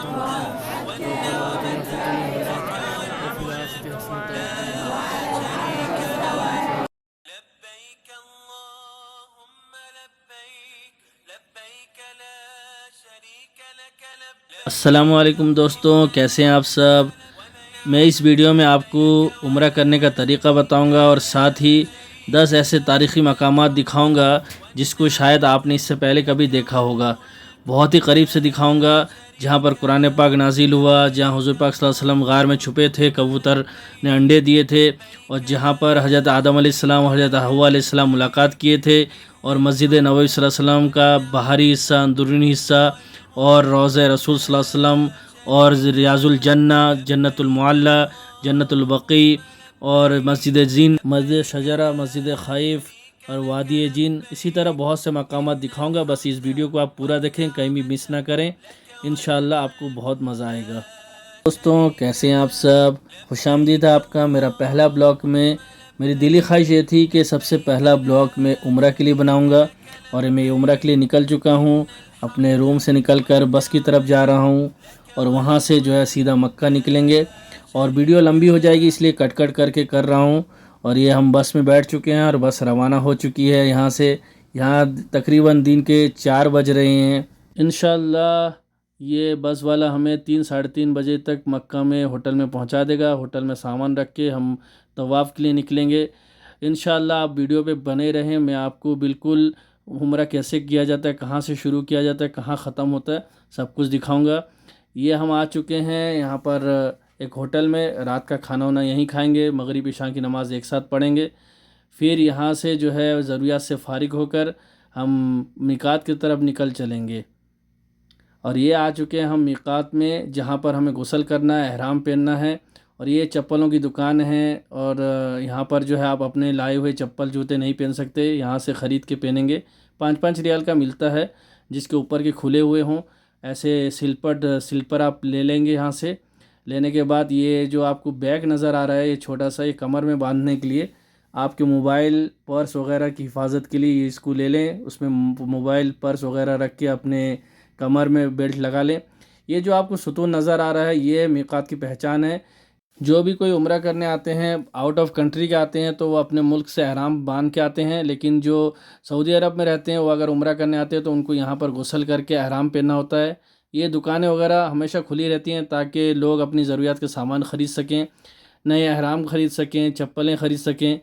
ربنا آتنا في الدنيا حسنة وفي الآخرة حسنة وقنا عذاب النار. لبيك اللهم لبيك لبيك لا شريك لك لبيك. السلام علیکم دوستوں، کیسے ہیں آپ سب؟ میں اس ویڈیو میں آپ کو عمرہ کرنے کا طریقہ بتاؤں گا اور ساتھ ہی 10 ایسے تاریخی مقامات دکھاؤں گا جس کو شاید آپ نے اس سے پہلے کبھی دیکھا ہوگا. بہت ہی قریب سے دکھاؤں گا جہاں پر قرآن پاک نازل ہوا، جہاں حضور پاک صلی اللہ علیہ وسلم غار میں چھپے تھے، کبوتر نے انڈے دیے تھے، اور جہاں پر حضرت آدم علیہ السلام اور حضرت حوا علیہ السلام ملاقات کیے تھے، اور مسجد نبوی صلی اللہ علیہ وسلم کا باہری حصہ، اندرونی حصہ، اور روضہ رسول صلی اللہ علیہ وسلم، اور ریاض الجنہ، جنت المعلی، جنت البقیع، اور مسجد زین، مسجد شجرہ، مسجد خائف، اور وادی جن. اسی طرح بہت سے مقامات دکھاؤں گا. بس اس ویڈیو کو آپ پورا دیکھیں، کہیں بھی مس نہ کریں. انشاءاللہ آپ کو بہت مزہ آئے گا. دوستوں کیسے ہیں آپ سب؟ خوش آمدید ہے آپ کا میرا پہلا بلاگ میں. میری دلی خواہش یہ تھی کہ سب سے پہلا بلاگ میں عمرہ کے لیے بناؤں گا، اور میں عمرہ کے لیے نکل چکا ہوں. اپنے روم سے نکل کر بس کی طرف جا رہا ہوں، اور وہاں سے جو ہے سیدھا مکہ نکلیں گے. اور ویڈیو لمبی ہو جائے گی اس لیے کٹ کٹ کر کے کر رہا ہوں. اور یہ ہم بس میں بیٹھ چکے ہیں اور بس روانہ ہو چکی ہے یہاں سے. یہاں تقریباً دن کے 4 بج رہے ہیں. انشاءاللہ یہ بس والا ہمیں 3-3:30 بجے تک مکہ میں ہوٹل میں پہنچا دے گا. ہوٹل میں سامان رکھ کے ہم طواف کے لیے نکلیں گے. انشاءاللہ آپ ویڈیو پہ بنے رہیں. میں آپ کو بالکل عمرہ کیسے کیا جاتا ہے، کہاں سے شروع کیا جاتا ہے، کہاں ختم ہوتا ہے، سب کچھ دکھاؤں گا. یہ ہم آ چکے ہیں یہاں پر ایک ہوٹل میں. رات کا کھانا وانا یہیں کھائیں گے، مغرب عشاء کی نماز ایک ساتھ پڑھیں گے. پھر یہاں سے جو ہے ضروریات سے فارغ ہو کر ہم میقات کی طرف نکل چلیں گے. اور یہ آ چکے ہیں ہم میقات میں، جہاں پر ہمیں غسل کرنا ہے، احرام پہننا ہے. اور یہ چپلوں کی دکان ہے، اور یہاں پر جو ہے آپ اپنے لائے ہوئے چپل جوتے نہیں پہن سکتے، یہاں سے خرید کے پہنیں گے. 5 ریال کا ملتا ہے، جس کے اوپر کے کھلے ہوئے ہوں. ایسے سلپر آپ لے لیں گے. یہاں سے لینے کے بعد یہ جو آپ کو بیگ نظر آ رہا ہے، یہ چھوٹا سا، یہ کمر میں باندھنے کے لیے، آپ کے موبائل پرس وغیرہ کی حفاظت کے لیے اس کو لے لیں. اس میں موبائل پرس وغیرہ رکھ کے اپنے کمر میں بیلٹ لگا لیں. یہ جو آپ کو ستون نظر آ رہا ہے، یہ میقات کی پہچان ہے. جو بھی کوئی عمرہ کرنے آتے ہیں، آؤٹ آف کنٹری کے آتے ہیں، تو وہ اپنے ملک سے احرام باندھ کے آتے ہیں. لیکن جو سعودی عرب میں رہتے ہیں، وہ اگر عمرہ کرنے آتے ہیں تو ان کو یہاں پر غسل کر کے احرام پہننا ہوتا ہے. یہ دکانیں وغیرہ ہمیشہ کھلی رہتی ہیں تاکہ لوگ اپنی ضروریات کے سامان خرید سکیں، نئے احرام خرید سکیں، چپلیں خرید سکیں،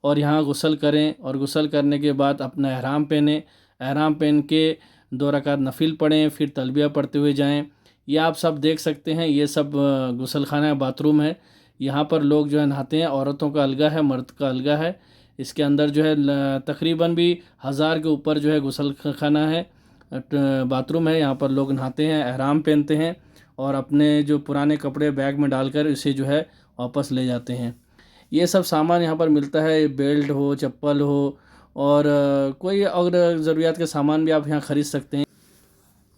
اور یہاں غسل کریں. اور غسل کرنے کے بعد اپنا احرام پہنیں. احرام پہن کے 2 رکعت نفل پڑھیں، پھر تلبیہ پڑھتے ہوئے جائیں. یہ آپ سب دیکھ سکتے ہیں، یہ سب غسل خانہ باتھ روم ہے. یہاں پر لوگ جو ہے نہاتے ہیں. عورتوں کا الگا ہے، مرد کا الگا ہے. اس کے اندر جو ہے تقریباً بھی 1000 کے اوپر جو ہے غسل خانہ ہے، باتھ روم ہے. یہاں پر لوگ نہاتے ہیں، احرام پہنتے ہیں، اور اپنے جو پرانے کپڑے بیگ میں ڈال کر اسے جو ہے واپس لے جاتے ہیں. یہ سب سامان یہاں پر ملتا ہے، بیلٹ ہو، چپل ہو، اور کوئی اور ضروریات کے سامان بھی آپ یہاں خرید سکتے ہیں.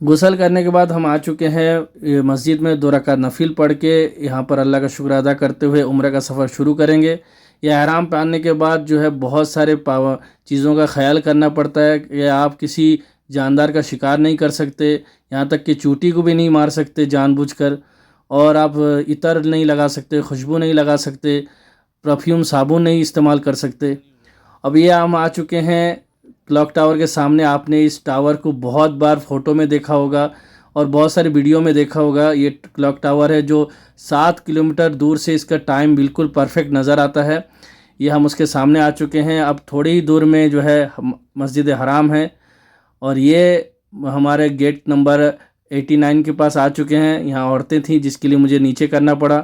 غسل کرنے کے بعد ہم آ چکے ہیں مسجد میں. 2 رکعت نفل پڑھ کے یہاں پر اللہ کا شکر ادا کرتے ہوئے عمرہ کا سفر شروع کریں گے. یہ احرام پہننے کے بعد جو ہے بہت سارے چیزوں کا خیال کرنا پڑتا ہے کہ آپ کسی جاندار کا شکار نہیں کر سکتے، یہاں تک کہ چوٹی کو بھی نہیں مار سکتے جان بوجھ کر، اور آپ عطر نہیں لگا سکتے، خوشبو نہیں لگا سکتے، پرفیوم صابن نہیں استعمال کر سکتے. اب یہ ہم آ چکے ہیں کلاک ٹاور کے سامنے. آپ نے اس ٹاور کو بہت بار فوٹو میں دیکھا ہوگا اور بہت ساری ویڈیو میں دیکھا ہوگا. یہ کلاک ٹاور ہے جو 7 کلومیٹر دور سے اس کا ٹائم بالکل پرفیکٹ نظر آتا ہے. یہ ہم اس کے سامنے آ چکے ہیں. اب تھوڑی ہی دور میں جو ہے مسجد حرام ہے، اور یہ ہمارے گیٹ نمبر 89 کے پاس آ چکے ہیں. یہاں عورتیں تھیں جس کے لیے مجھے نیچے کرنا پڑا.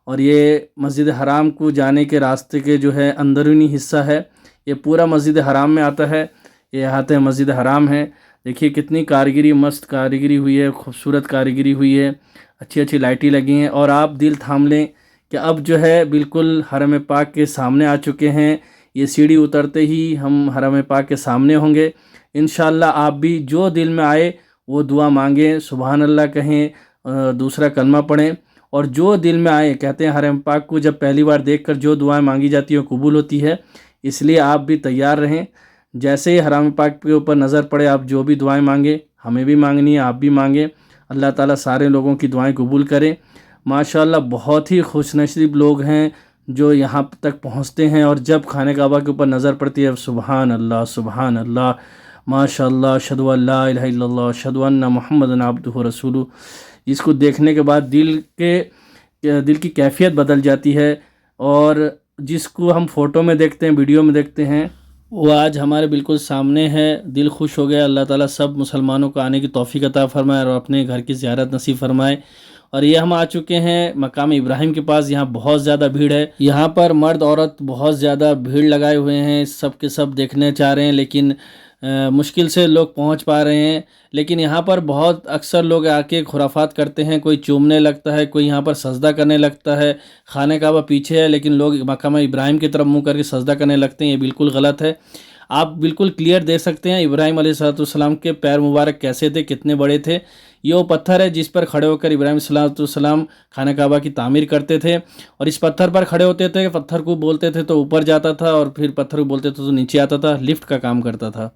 اور یہ مسجد حرام کو جانے کے راستے کے جو ہے اندرونی حصہ ہے. یہ پورا مسجد حرام میں آتا ہے. یہ احاطہ مسجد حرام ہے. دیکھیے کتنی کاریگری، مست کاریگری ہوئی ہے، خوبصورت کاریگری ہوئی ہے، اچھی اچھی لائٹیں لگی ہیں. اور آپ دل تھام لیں کہ اب جو ہے بالکل حرم پاک کے سامنے آ چکے ہیں. یہ سیڑھی اترتے ہی ہم حرم پاک کے سامنے ہوں گے. انشاءاللہ آپ بھی جو دل میں آئے وہ دعا مانگیں، سبحان اللہ کہیں، دوسرا کلمہ پڑھیں. اور جو دل میں آئے، کہتے ہیں حرم پاک کو جب پہلی بار دیکھ کر جو دعائیں مانگی جاتی ہیں وہ قبول ہوتی ہے. اس لیے آپ بھی تیار رہیں. جیسے ہی حرم پاک کے اوپر نظر پڑے آپ جو بھی دعائیں مانگیں، ہمیں بھی مانگنی ہے، آپ بھی مانگیں. اللہ تعالیٰ سارے لوگوں کی دعائیں قبول کرے۔ ماشاءاللہ بہت ہی خوش نصیب لوگ ہیں جو یہاں تک پہنچتے ہیں، اور جب خانہ کعبہ کے اوپر نظر پڑتی ہے سبحان اللہ سبحان اللہ ماشاءاللہ اشہد ان لا الہ الا اللہ اشہد ان محمد عبدہ رسولہ، اس کو دیکھنے کے بعد دل کی کیفیت بدل جاتی ہے، اور جس کو ہم فوٹو میں دیکھتے ہیں، ویڈیو میں دیکھتے ہیں، وہ آج ہمارے بالکل سامنے ہے۔ دل خوش ہو گیا۔ اللہ تعالیٰ سب مسلمانوں کو آنے کی توفیق عطا فرمائے اور اپنے گھر کی زیارت نصیب فرمائے۔ اور یہ ہم آ چکے ہیں مقام ابراہیم کے پاس۔ یہاں بہت زیادہ بھیڑ ہے، یہاں پر مرد عورت بہت زیادہ بھیڑ لگائے ہوئے ہیں، سب کے سب دیکھنے چاہ رہے ہیں، لیکن مشکل سے لوگ پہنچ پا رہے ہیں۔ لیکن یہاں پر بہت اکثر لوگ آ کے خرافات کرتے ہیں، کوئی چومنے لگتا ہے، کوئی یہاں پر سجدہ کرنے لگتا ہے۔ خانہ کعبہ پیچھے ہے لیکن لوگ مقام ابراہیم کی طرف منہ کر کے سجدہ کرنے لگتے ہیں، یہ بالکل غلط ہے۔ آپ بالکل کلیئر دیکھ سکتے ہیں ابراہیم علیہ السلام کے پیر مبارک کیسے تھے، کتنے بڑے تھے۔ یہ وہ پتھر ہے جس پر کھڑے ہو کر ابراہیم صلی اللہ علیہ وسلم خانہ کعبہ کی تعمیر کرتے تھے، اور اس پتھر پر کھڑے ہوتے تھے، پتھر کو بولتے تھے تو اوپر جاتا تھا، اور پھر پتھر کو بولتے تھے تو نیچے آتا تھا، لفٹ کا کام کرتا تھا۔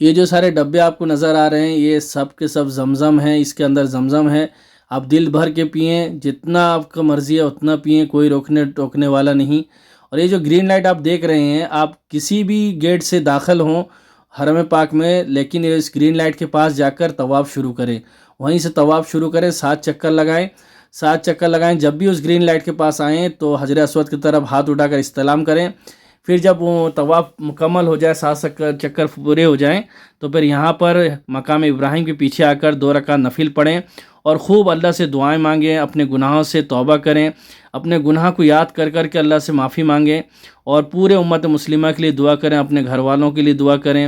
یہ جو سارے ڈبے آپ کو نظر آ رہے ہیں یہ سب کے سب زمزم ہیں، اس کے اندر زمزم ہے۔ آپ دل بھر کے پئیں، جتنا آپ کا مرضی ہے اتنا پئیں، کوئی روکنے ٹوکنے والا نہیں۔ اور یہ جو گرین لائٹ آپ دیکھ رہے ہیں، آپ کسی بھی گیٹ سے داخل ہوں حرم پاک میں، لیکن اس گرین لائٹ کے پاس جا کر طواف شروع کریں، وہیں سے طواف شروع کریں، 7 چکر لگائیں، 7 چکر لگائیں۔ جب بھی اس گرین لائٹ کے پاس آئیں تو حجر اسود کی طرف ہاتھ اٹھا کر استلام کریں۔ پھر جب وہ طواف مکمل ہو جائے، 7 چکر پورے ہو جائیں، تو پھر یہاں پر مقام ابراہیم کے پیچھے آ کر 2 رکعت نفل پڑھیں، اور خوب اللہ سے دعائیں مانگیں، اپنے گناہوں سے توبہ کریں، اپنے گناہ کو یاد کر کر کے اللہ سے معافی مانگیں، اور پورے امت مسلمہ کے لیے دعا کریں، اپنے گھر والوں کے لیے دعا کریں،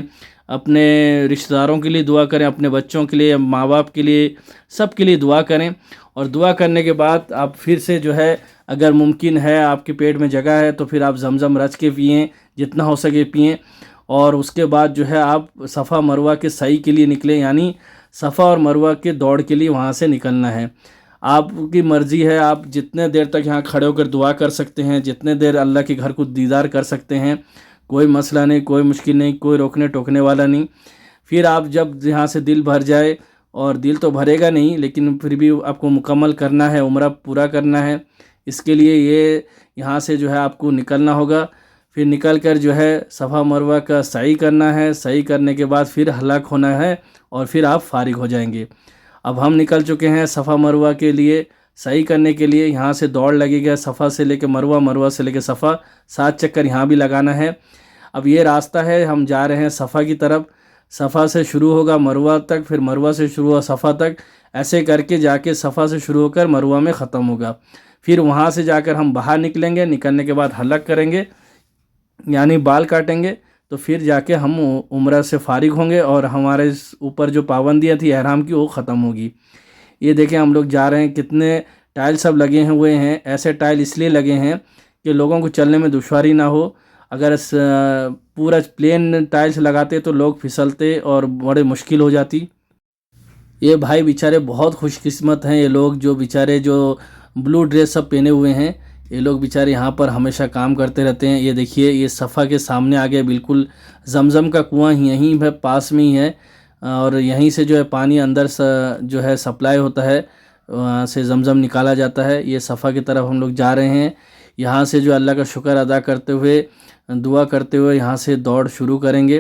اپنے رشتہ داروں کے لیے دعا کریں، اپنے بچوں کے لیے، ماں باپ کے لیے، سب کے لیے دعا کریں۔ اور دعا کرنے کے بعد آپ پھر سے جو ہے اگر ممکن ہے آپ کے پیٹ میں جگہ ہے تو پھر آپ زمزم رچ کے پئیں، جتنا ہو سکے پئیں، اور اس کے بعد جو ہے آپ صفا مروہ کے سعی کے لیے نکلیں، یعنی صفا اور مروہ کے دوڑ کے لیے وہاں سے نکلنا ہے۔ آپ کی مرضی ہے، آپ جتنے دیر تک یہاں کھڑے ہو کر دعا کر سکتے ہیں، جتنے دیر اللہ کے گھر کو دیدار کر سکتے ہیں، کوئی مسئلہ نہیں، کوئی مشکل نہیں، کوئی روکنے ٹوکنے والا نہیں۔ پھر آپ جب یہاں سے دل بھر جائے، اور دل تو بھرے گا نہیں لیکن پھر بھی آپ کو مکمل کرنا ہے، عمرہ پورا کرنا ہے، اس کے لیے یہ یہاں سے جو ہے آپ کو نکلنا ہوگا۔ پھر نکل کر جو ہے صفا مروہ کا سعی کرنا ہے، سعی کرنے کے بعد پھر ہلاک ہونا ہے، اور پھر آپ فارغ ہو جائیں گے۔ اب ہم نکل چکے ہیں صفا مروہ کے لیے سعی کرنے کے لیے۔ یہاں سے دوڑ لگے گا، صفا سے لے کے مروہ، مروہ سے لے کے صفا، 7 چکر یہاں بھی لگانا ہے۔ اب یہ راستہ ہے، ہم جا رہے ہیں صفا کی طرف، صفا سے شروع ہوگا مروہ تک، پھر مروہ سے شروع ہوا صفا تک، ایسے کر کے جا کے صفا سے شروع ہو کر مروہ میں ختم ہوگا۔ پھر وہاں سے جا کر ہم باہر نکلیں گے، نکلنے کے بعد حلق کریں گے، یعنی بال کاٹیں گے، تو پھر جا کے ہم عمرہ سے فارغ ہوں گے، اور ہمارے اوپر جو پابندیاں تھی احرام کی وہ ختم ہوگی۔ یہ دیکھیں ہم لوگ جا رہے ہیں، کتنے ٹائل سب لگے ہوئے ہیں۔ ایسے ٹائل اس لیے لگے ہیں کہ لوگوں کو چلنے میں دشواری نہ ہو۔ اگر پورا پلین ٹائلس لگاتے تو لوگ پھسلتے اور بڑے مشکل ہو جاتی۔ یہ بھائی بیچارے بہت خوش قسمت ہیں، یہ لوگ جو بیچارے جو بلو ڈریس سب پہنے ہوئے ہیں، یہ لوگ بیچارے یہاں پر ہمیشہ کام کرتے رہتے ہیں۔ یہ دیکھیے یہ صفا کے سامنے آگے بالکل زمزم کا کنواں یہیں ہے، پاس میں ہی ہے، اور یہیں سے جو ہے پانی اندر سے جو ہے سپلائی ہوتا ہے، وہاں سے زمزم نکالا جاتا ہے۔ یہ صفا کی طرف ہم لوگ جا رہے ہیں، یہاں سے جو اللہ کا شکر ادا کرتے ہوئے، دعا کرتے ہوئے یہاں سے دوڑ شروع کریں گے۔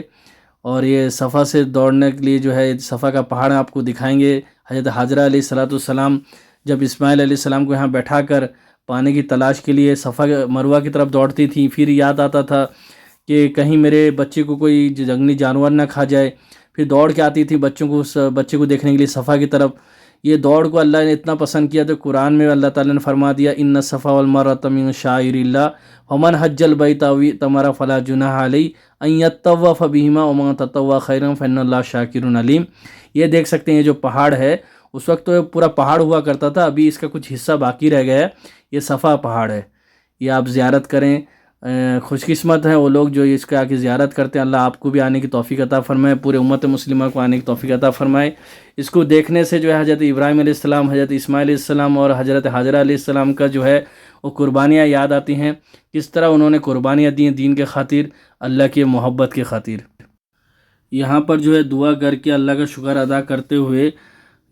اور یہ صفا سے دوڑنے کے لیے جو ہے صفا کا پہاڑ آپ کو دکھائیں گے۔ حضرت حاجرہ علیہ السلام جب اسماعیل علیہ السلام کو یہاں بیٹھا کر پانی کی تلاش کے لیے صفا مروہ کی طرف دوڑتی تھی، پھر یاد آتا تھا کہ کہیں میرے بچے کو کوئی جنگلی جانور نہ کھا جائے، پھر دوڑ کے آتی تھی بچے کو دیکھنے کے لیے صفا کی طرف۔ یہ دوڑ کو اللہ نے اتنا پسند کیا تو قرآن میں اللہ تعالیٰ نے فرما دیا، ان الصفا والمروۃ من شعائر اللہ فمن حج البیت او اعتمر فلا جناح علیہ ان یطوف بہما ومن تطوع خیرا فان اللہ شاکر علیم۔ یہ دیکھ سکتے ہیں یہ جو پہاڑ ہے، اس وقت تو یہ پورا پہاڑ ہوا کرتا تھا، ابھی اس کا کچھ حصہ باقی رہ گیا ہے، یہ صفا پہاڑ ہے، یہ آپ زیارت کریں۔ خوش قسمت ہیں وہ لوگ جو اس کے آ کے زیارت کرتے ہیں۔ اللہ آپ کو بھی آنے کی توفیق عطا فرمائے، پورے امت مسلمہ کو آنے کی توفیق عطا فرمائے۔ اس کو دیکھنے سے جو ہے حضرت ابراہیم علیہ السلام، حضرت اسماعیل علیہ السلام اور حضرت حاجرہ علیہ السلام کا جو ہے وہ قربانیاں یاد آتی ہیں، کس طرح انہوں نے قربانیاں دیں دین کے خاطر، اللہ کے محبت کے خاطر۔ یہاں پر جو ہے دعا کر کے اللہ کا شکر ادا کرتے ہوئے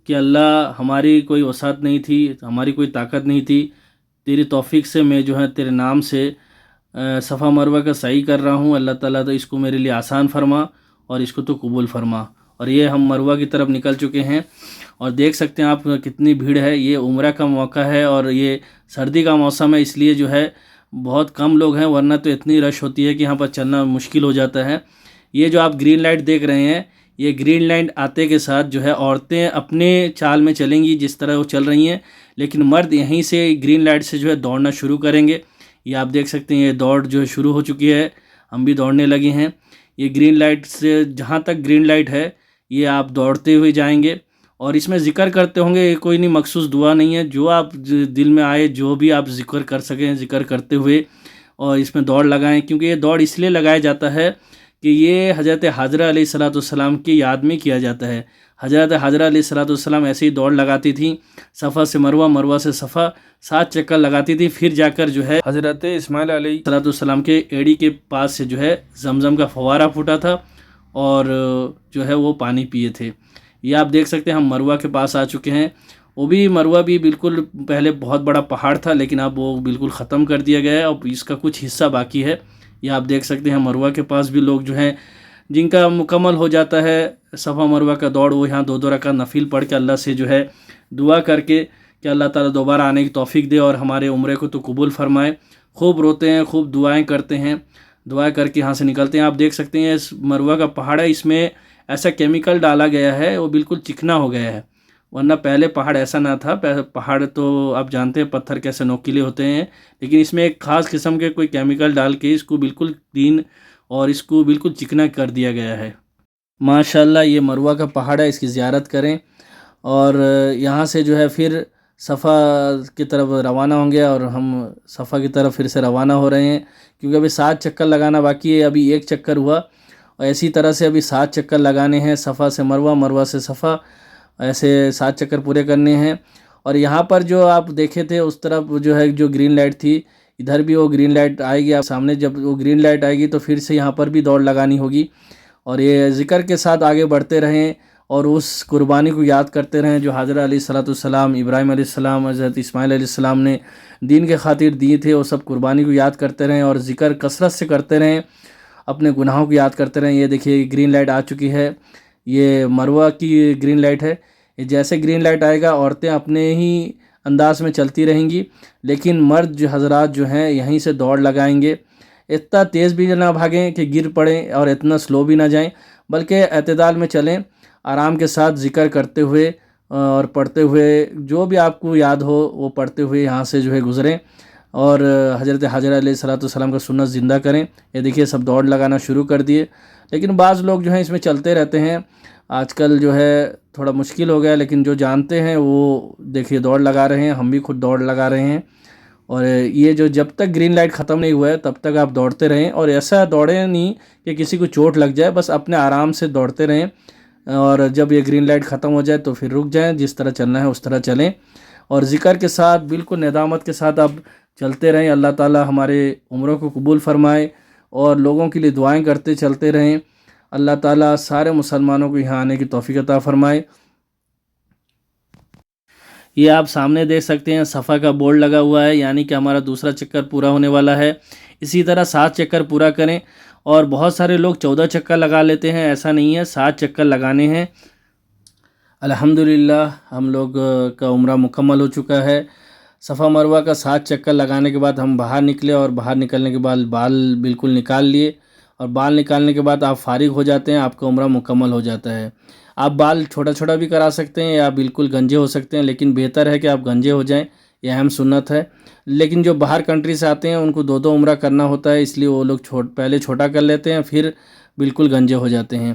کہ اللہ ہماری کوئی وسعت نہیں تھی، ہماری کوئی طاقت نہیں تھی، تیری توفیق سے میں جو ہے تیرے نام سے صفا مروہ کا سعی کر رہا ہوں، اللہ تعالیٰ تو اس کو میرے لیے آسان فرما اور اس کو تو قبول فرما۔ اور یہ ہم مروہ کی طرف نکل چکے ہیں اور دیکھ سکتے ہیں آپ کتنی بھیڑ ہے۔ یہ عمرہ کا موقع ہے اور یہ سردی کا موسم ہے، اس لیے جو ہے بہت کم لوگ ہیں، ورنہ تو اتنی رش ہوتی ہے کہ یہاں پر چلنا مشکل ہو جاتا ہے۔ یہ جو آپ گرین لائٹ دیکھ رہے ہیں، یہ گرین لائٹ آتے کے ساتھ جو ہے عورتیں اپنے چال میں چلیں گی جس طرح وہ چل رہی ہیں، لیکن مرد یہیں سے گرین لائٹ سے جو ہے دوڑنا شروع کریں گے۔ یہ آپ دیکھ سکتے ہیں، یہ دوڑ جو ہے شروع ہو چکی ہے، ہم بھی دوڑنے لگے ہیں۔ یہ گرین لائٹ سے جہاں تک گرین لائٹ ہے یہ آپ دوڑتے ہوئے جائیں گے، اور اس میں ذکر کرتے ہوں گے، یہ کوئی نہیں مخصوص دعا نہیں ہے، جو آپ دل میں آئے جو بھی آپ ذکر کر سکیں ذکر کرتے ہوئے اور اس میں دوڑ لگائیں، کیونکہ یہ دوڑ اس لیے لگایا جاتا ہے کہ یہ حضرت حاجرہ علیہ السلام کی یاد میں کیا جاتا ہے۔ حضرت حاجرہ علیہ السلام ایسے ہی دوڑ لگاتی تھیں، صفا سے مروہ، مروہ سے صفا، 7 چکر لگاتی تھی، پھر جا کر جو ہے حضرت اسماعیل علیہ السلام کے ایڑی کے پاس سے جو ہے زمزم کا فوارہ پھوٹا تھا اور جو ہے وہ پانی پیے تھے۔ یہ آپ دیکھ سکتے ہیں ہم مروہ کے پاس آ چکے ہیں۔ وہ بھی مروہ بھی بالکل پہلے بہت بڑا پہاڑ تھا، لیکن اب وہ بالکل ختم کر دیا گیا ہے، اب اس کا کچھ حصہ باقی ہے۔ یہ آپ دیکھ سکتے ہیں مروہ کے پاس بھی لوگ جو ہیں جن کا مکمل ہو جاتا ہے صفا مروہ کا دوڑ، وہ یہاں 2 رکعت نفل پڑھ کے اللہ سے جو ہے دعا کر کے کہ اللہ تعالیٰ دوبارہ آنے کی توفیق دے اور ہمارے عمرے کو تو قبول فرمائے۔ خوب روتے ہیں، خوب دعائیں کرتے ہیں، دعائیں کر کے یہاں سے نکلتے ہیں۔ آپ دیکھ سکتے ہیں اس مروہ کا پہاڑ ہے، اس میں ایسا کیمیکل ڈالا گیا ہے، وہ بالکل چکنا ہو گیا ہے، ورنہ پہلے پہاڑ ایسا نہ تھا۔ پہاڑ تو آپ جانتے ہیں پتھر کیسے نوکیلے ہوتے ہیں، لیکن اس میں ایک خاص قسم کے کوئی کیمیکل ڈال کے اس کو بالکل کلین اور اس کو بالکل چکنا کر دیا گیا ہے۔ ماشاءاللہ یہ مروہ کا پہاڑ ہے، اس کی زیارت کریں اور یہاں سے جو ہے پھر صفا کی طرف روانہ ہوں گے، اور ہم صفا کی طرف پھر سے روانہ ہو رہے ہیں، کیونکہ ابھی 7 چکر لگانا باقی ہے، ابھی 1 چکر ہوا اور اسی طرح سے ابھی 7 چکر لگانے ہیں، صفا سے مروہ، مروہ سے صفا، ایسے 7 چکر پورے کرنے ہیں۔ اور یہاں پر جو آپ دیکھے تھے اس طرف جو ہے جو گرین لائٹ تھی، ادھر بھی وہ گرین لائٹ آئے گی، آپ سامنے جب وہ گرین لائٹ آئے گی تو پھر سے یہاں پر بھی دوڑ لگانی ہوگی، اور یہ ذکر کے ساتھ آگے بڑھتے رہیں اور اس قربانی کو یاد کرتے رہیں جو حضرت علیہ السلام، ابراہیم علیہ السلام، حضرت اسماعیل علیہ السلام نے دین کے خاطر دیے تھے، وہ سب قربانی کو یاد کرتے رہیں اور ذکر کثرت سے کرتے رہیں، اپنے گناہوں کو یاد کرتے رہیں۔ یہ دیکھیے گرین لائٹ آ چکی ہے، یہ مروہ کی گرین لائٹ ہے۔ یہ جیسے گرین لائٹ آئے گا عورتیں اپنے ہی انداز میں چلتی رہیں گی، لیکن مرد جو حضرات جو ہیں یہیں سے دوڑ لگائیں گے۔ اتنا تیز بھی نہ بھاگیں کہ گر پڑیں اور اتنا سلو بھی نہ جائیں، بلکہ اعتدال میں چلیں، آرام کے ساتھ ذکر کرتے ہوئے اور پڑھتے ہوئے، جو بھی آپ کو یاد ہو وہ پڑھتے ہوئے یہاں سے جو ہے گزریں اور حضرت حاجرہ علیہ السلام کا سنت زندہ کریں۔ یہ دیکھیے سب دوڑ لگانا شروع کر دیے، لیکن بعض لوگ جو ہیں اس میں چلتے رہتے ہیں، آج کل جو ہے تھوڑا مشکل ہو گیا، لیکن جو جانتے ہیں وہ دیکھیے دوڑ لگا رہے ہیں، ہم بھی خود دوڑ لگا رہے ہیں۔ اور یہ جو جب تک گرین لائٹ ختم نہیں ہوا ہے تب تک آپ دوڑتے رہیں، اور ایسا دوڑیں نہیں کہ کسی کو چوٹ لگ جائے، بس اپنے آرام سے دوڑتے رہیں، اور جب یہ گرین لائٹ ختم ہو جائے تو پھر رک جائیں، جس طرح چلنا ہے اس طرح چلیں، اور ذکر کے ساتھ بالکل ندامت کے ساتھ آپ چلتے رہیں۔ اللہ تعالی ہمارے عمروں کو قبول فرمائے اور لوگوں کے لیے دعائیں کرتے چلتے رہیں۔ اللہ تعالی سارے مسلمانوں کو یہاں آنے کی توفیق عطا فرمائے۔ یہ آپ سامنے دیکھ سکتے ہیں صفا کا بورڈ لگا ہوا ہے، یعنی کہ ہمارا دوسرا چکر پورا ہونے والا ہے۔ اسی طرح 7 چکر پورا کریں، اور بہت سارے لوگ 14 چکر لگا لیتے ہیں، ایسا نہیں ہے، 7 چکر لگانے ہیں۔ الحمدللہ ہم لوگ کا عمرہ مکمل ہو چکا ہے۔ صفا مروہ کا 7 چکر لگانے کے بعد ہم باہر نکلے، اور باہر نکلنے کے بعد بال بالکل نکال لیے، اور بال نکالنے کے بعد آپ فارغ ہو جاتے ہیں، آپ کا عمرہ مکمل ہو جاتا ہے۔ آپ بال چھوٹا چھوٹا بھی کرا سکتے ہیں یا بالکل گنجے ہو سکتے ہیں، لیکن بہتر ہے کہ آپ گنجے ہو جائیں، یہ اہم سنت ہے۔ لیکن جو باہر کنٹری سے آتے ہیں ان کو 2 عمرہ کرنا ہوتا ہے، اس لیے وہ لوگ پہلے چھوٹا کر لیتے ہیں، پھر بالکل گنجے ہو جاتے ہیں۔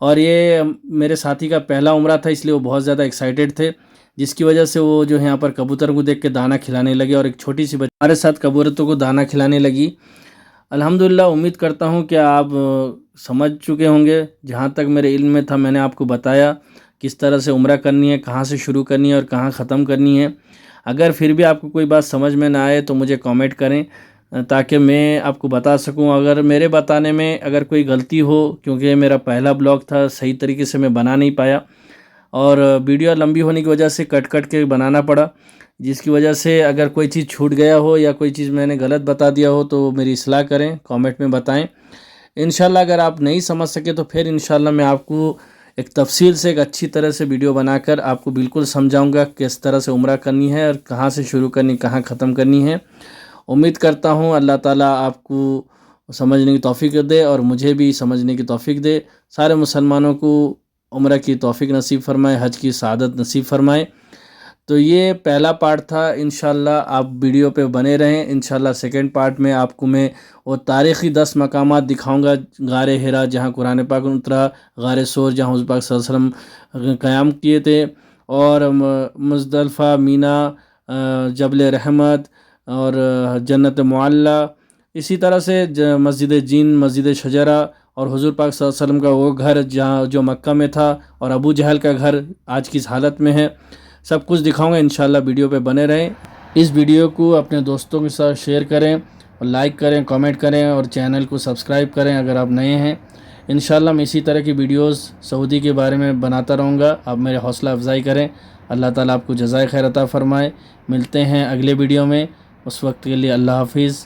اور یہ میرے ساتھی کا پہلا عمرہ تھا، اس لیے وہ بہت زیادہ ایکسائٹیڈ تھے، جس کی وجہ سے وہ جو یہاں پر کبوتر کو دیکھ کے دانہ کھلانے لگے، اور ایک چھوٹی سی بچی ہمارے ساتھ کبوتروں کو دانہ کھلانے لگی۔ الحمدللہ امید کرتا ہوں کہ آپ سمجھ چکے ہوں گے، جہاں تک میرے علم میں تھا میں نے آپ کو بتایا کس طرح سے عمرہ کرنی ہے، کہاں سے شروع کرنی ہے اور کہاں ختم کرنی ہے۔ اگر پھر بھی آپ کو کوئی بات سمجھ میں نہ آئے تو مجھے کامنٹ کریں، تاکہ میں آپ کو بتا سکوں۔ اگر میرے بتانے میں اگر کوئی غلطی ہو، کیونکہ میرا پہلا بلاگ تھا، صحیح طریقے سے میں بنا نہیں پایا، اور ویڈیو لمبی ہونے کی وجہ سے کٹ کٹ کے بنانا پڑا، جس کی وجہ سے اگر کوئی چیز چھوٹ گیا ہو یا کوئی چیز میں نے غلط بتا دیا ہو تو میری اصلاح کریں، کامنٹ میں بتائیں۔ انشاءاللہ اگر آپ نہیں سمجھ سکے تو پھر انشاءاللہ میں آپ کو ایک تفصیل سے ایک اچھی طرح سے ویڈیو بنا کر آپ کو بالکل سمجھاؤں گا کس طرح سے عمرہ کرنی ہے اور کہاں سے شروع کرنی، کہاں ختم کرنی ہے۔ امید کرتا ہوں اللہ تعالیٰ آپ کو سمجھنے کی توفیق دے اور مجھے بھی سمجھنے کی توفیق دے، سارے مسلمانوں کو عمرہ کی توفیق نصیب فرمائے، حج کی سعادت نصیب فرمائے۔ تو یہ پہلا پارٹ تھا، انشاءاللہ آپ ویڈیو پہ بنے رہیں۔ انشاءاللہ سیکنڈ پارٹ میں آپ کو میں وہ تاریخی 10 مقامات دکھاؤں گا، غار حرا جہاں قرآن پاک اترا، غار ثور جہاں حضور پاک صلی اللہ علیہ وسلم قیام کیے تھے، اور مزدلفہ، مینا، جبل رحمت اور جنت معلیٰ، اسی طرح سے مسجد جن، مسجد شجرہ، اور حضور پاک صلی اللہ علیہ وسلم کا وہ گھر جہاں جو مکہ میں تھا، اور ابو جہل کا گھر آج کس حالت میں ہے، سب کچھ دکھاؤں گا۔ انشاءاللہ ویڈیو پہ بنے رہیں۔ اس ویڈیو کو اپنے دوستوں کے ساتھ شیئر کریں اور لائک کریں، کامنٹ کریں اور چینل کو سبسکرائب کریں اگر آپ نئے ہیں۔ انشاءاللہ میں اسی طرح کی ویڈیوز سعودی کے بارے میں بناتا رہوں گا، آپ میرے حوصلہ افزائی کریں۔ اللہ تعالیٰ آپ کو جزائے خیر عطا فرمائے۔ ملتے ہیں اگلے ویڈیو میں، اس وقت کے لیے اللہ حافظ۔